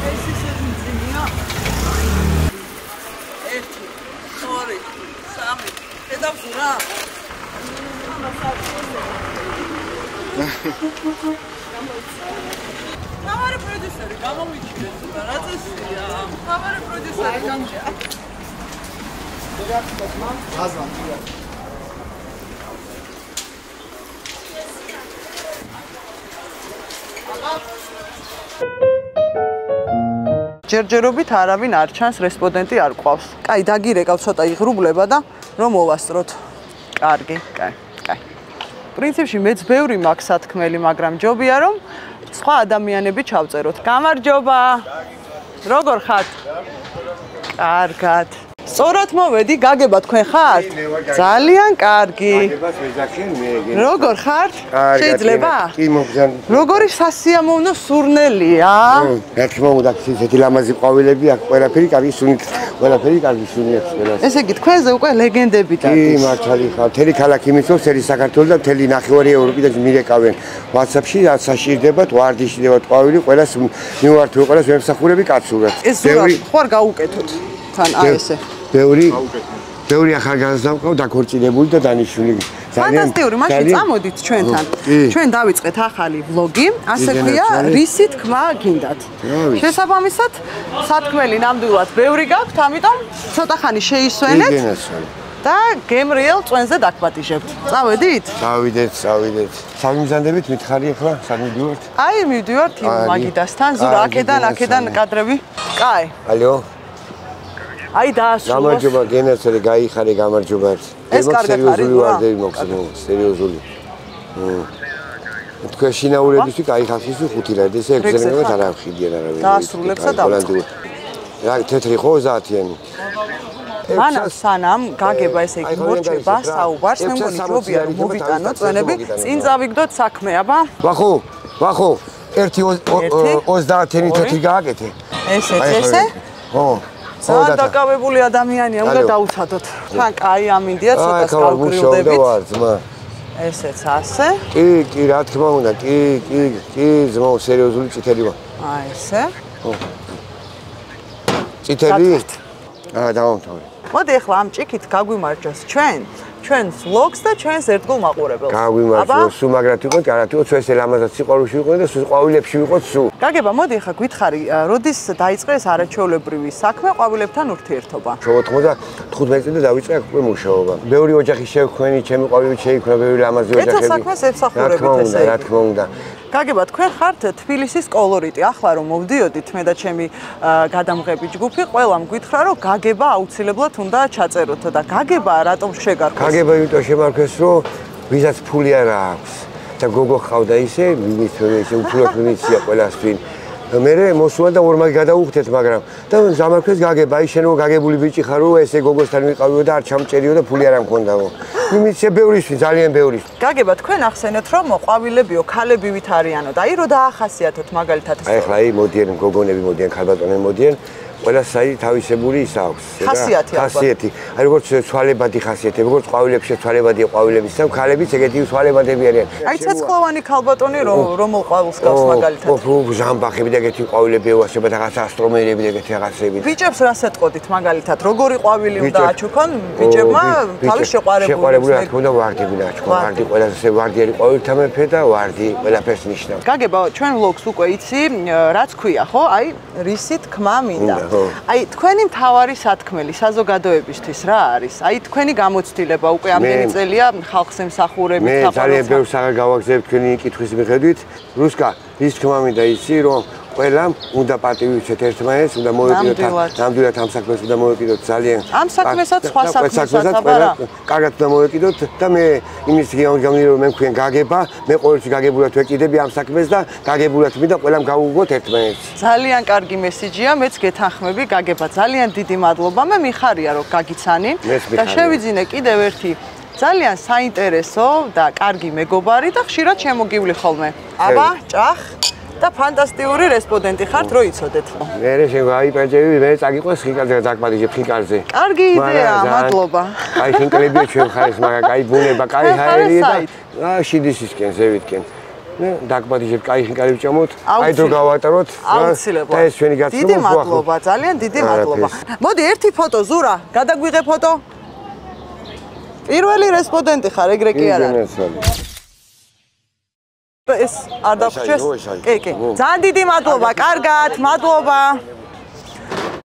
ეს ისე მძიმეა. 1 2 3 ედავზურა. Kamera prodüseri, გამომიჩინეთ და რა წესია? Kamera prodüseri გამჭა. ჯერჯერობით არავინ არ ჩანს, რესპონდენტი არ ყავს. კაი, დაგირეკავ ცოტა იღრუბლება და რომ მოვასწროთ. კარგი, კაი. პრინციპში მეც ბევრი მაქვს სათქმელი, მაგრამ ჯობია რომ სხვა ადამიანები ჩავწეროთ. გამარჯობა. როგორ ხართ? კარგად. სწორად მოვედი, გაგება თქვენ ხართ? ძალიან კარგი. როგორ ხართ? შეიძლება? კი, მოგზაურობ. როგორი სასიამოვნო სურნელია? რა თქმა უნდა, ისეთი ლამაზი ყვავილები აქვს, ყველაფერი კარგი სუნით, ყველაფერი კარგი სუნიებს ყველას. ესე იგი, თქვენზე უკვე ლეგენდები დადის. კი, მართალი ხარ. მთელი ქალაქი მიცავს, მთელი საქართველო და მთელი ნახევარი ევროპი და მირეკავენ. WhatsApp-ში საშიშდებათ, ვარდიშდებათ ყვავილი, ყველას მივართვი, ყველას ვემსახურები კაცურად. ეს ზურაბ ხوار გაუკეთოთ. თან აი ესე. ბევრი ახალგაზრდა მყავს დაქორწინებული და დანიშნული. ფანტასტიკური, მაშინ წამოდით ჩვენთან. ჩვენ დავიწყეთ ახალი ვლოგი, ასე ქვია, რისი თქმა გინდათ. შესაბამისად, სათქმელი ნამდვილად ბევრი გაქვთ, ამიტომ ცოტა ხანი შეისვენეთ და გემრიელ წვენზე დაგპატიჟებთ. წავედით? წავიდეთ. სამიმზადებით მითხარი ახლა, სად მივდივართ? აი, მივდივართ იმ მაგიდასთან, ზურა აქედან კადრები. კაი. ალო. აი დაასრულოს. გამარჯობა, გენაცელი, გაიხარე, გამარჯობა. ეს კარგად არის, ვარდები მოხსნო, სერიოზული. თქვენ შინაურებისთვის გაიხარხის 5 ლარი, ესე ეგზერმენად არ ამხიდიან არავინ. დაასრულებს და დავწყოთ. რა თეთრი ხო 30-იანი. მანამ სანამ გაგება ესე იგი მორჩება საუბარს, მე მგონი ჯობია რომ მოვიტანოთ წვენები, წინ წავიგდოთ საქმე, აბა. ვახო, 1-30-იანი თეთრი გააკეთე. ესე? ხო. ძალიან დაკავებული ადამიანია, უნდა დაუცადოთ. თან კაი ამინდია, ცოტა გავგრილდებით. ესეც ასე. კი, რა თქმა უნდა, კი, ძმო, სერიოზული წითელი ვარ. აი ესე. ხო. წითელი? დავამთავრე. მოდი ახლა ამ ჭიქით გაგვიმარჯოს ჩვენ vlogs და ჩვენს ერთგულ მაყურებელს. გაგვიმარჯოს, სულ მაგრად იყო, კარად იყო, ჩვენ ესე ლამაზად სიყვარულში ვიყო და სულ ყვავილებში ვიყო სულ. გაგება, მოდი ახლა გითხარი, როდის დაიწყე ეს არაჩვეულებრივი საქმე ყვავილებთან ურთიერთობა? 95 წლამდე დავიწყე აქ უკვე მუშაობა. ბევრი ოჯახი შევქმნი, ჩემი ყვავილით შეიქმნა ბევრი ლამაზი ოჯახები. ეს საქმეს ემსახურებით ესე. რა თქმა უნდა. გაგება, თქვენ ხართ თბილისის კოლორიტი. ახლა რომ მოვდიოდით მე და ჩემი გადამღები ჯგუფი, ყველამ გითხრა რომ გაგება აუცილებლად უნდა ჩაწეროთ და გაგება რატომ შეგარქვეს? გაგება იმიტომ შემარქვეს, რომ ვისაც ფული არ აქვს და გოგო ხავდა ისე, ისე უცვლად მიცია ყველასთვის. მე მოსულა და ორმაგი გადაუხდეთ, მაგრამ და გამარქვეს გაგება, აი შენ რომ გაგებული ბიჭი ხარ, რომ ესე გოგოსთან ვიყავიო და არ ჩამჭერიო და ფული არ ამქონდაო. იმიცე ბევრისთვის, ძალიან ბევრისთვის. გაგება, თქვენ ახსენეთ, რომ ყვავილებიო, ქალები ვით არიანო და აი რო დაახასიათოთ მაგალითად. აი ახლა აი მოდიან გოგონები, მოდიან ქალბატონები მოდიან. ყველას აი თავისებური ის აქვს. ხასიათი. აი როგორც ცვალებადი ხასიათი, როგორც ყვავილებში ცვალებადია ყვავილების და ქალებიც ეგეთი ცვალებადები არიან. აი ცეცხლოვანი ქალბატონი რომ ყვავილს გავს მაგალითად. ჟამბახები და ეგეთი ყვავილები ევასება და რაღაც ასტრომერები და ეგეთი რაღაცები. ბიჭებს რას ეტყოდით მაგალითად? როგორი ყვავილი უნდა აჩუქონ ბიჭებმა თავის შეყვარებული? შეყვარებული რა თქმა უნდა ვარდები და აჩუქონ. ვარდი ყველაზე ვარდიერი ყვავილთა მეფე და ვარდი ყველაფერს ნიშნავს. გაგება, ჩვენ vlogs უკვე იცი, რაც ქვია, ხო? აი რისი თქმა მინდა. აი თქვენი მთავარი სათქმელი საზოგადოებისთვის რა არის? აი თქვენი გამოცდილება უკვე ამდენი წელია ხალხს ემსახურებით, მე ძალიან ბევრ საღარ გავაგზავნებ თქვენი კითხვის მიხედვით. რუსკა, ის თქმა მინდა იცი, რომ ყველამ უნდა პატივი უჩეთ ერთმანეთს, უნდა მოვეკიდოთ ნამდვილად ამ საქმეს უნდა მოვეკიდოთ ძალიან. ამ საქმესაც სხვა საქმესაც აბარა. კარგად უნდა მოვეკიდოთ და მე იმის გამიგე რომ მე მქვენ გაგება, მე ყოველთვის გაგებულად ვეკიდები ამ საქმეს და გაგებულად მინდა ყველამ გავუგოთ ერთმანეთს. ძალიან კარგი მესიჯია, მეც გეთანხმები, გაგება, ძალიან დიდი მადლობა. მე მიხარია რომ გაგიცანი და შევიძინე კიდევ ერთი ძალიან საინტერესო და კარგი მეგობარი და ხშირად შემოგივლი ხოლმე. აბა, ჭახ და ფანტასტიკური რესპონდენტი ხართ, რო იცოდეთ. მე შევაიპაჭები, მე წაგიყვეს ხინკალზე და დაგპატიჟებ ხინკალზე. კარგი იდეა, მადლობა. აი ხინკალებია ჩვენ ხარეს, მაგრამ კაი ბუნება, კაი ჰაერია და შიდისისკენ, ზევითკენ. დაგბადიშეთ, კაი ვჭამოთ, აი დრო გავატაროთ აუცილებლად. და ეს ჩვენი გაცნობა დიდი მადლობა, ძალიან დიდი მადლობა. მოდი ერთი ფოტო ზურა, გადაგვიღე ფოტო. პირველი რესპონდენტი ხარ, ეგრე კი არ არის. ეს არ დაგვრჩეს? კი. ძალიან დიდი მადლობა, კარგად, მადლობა.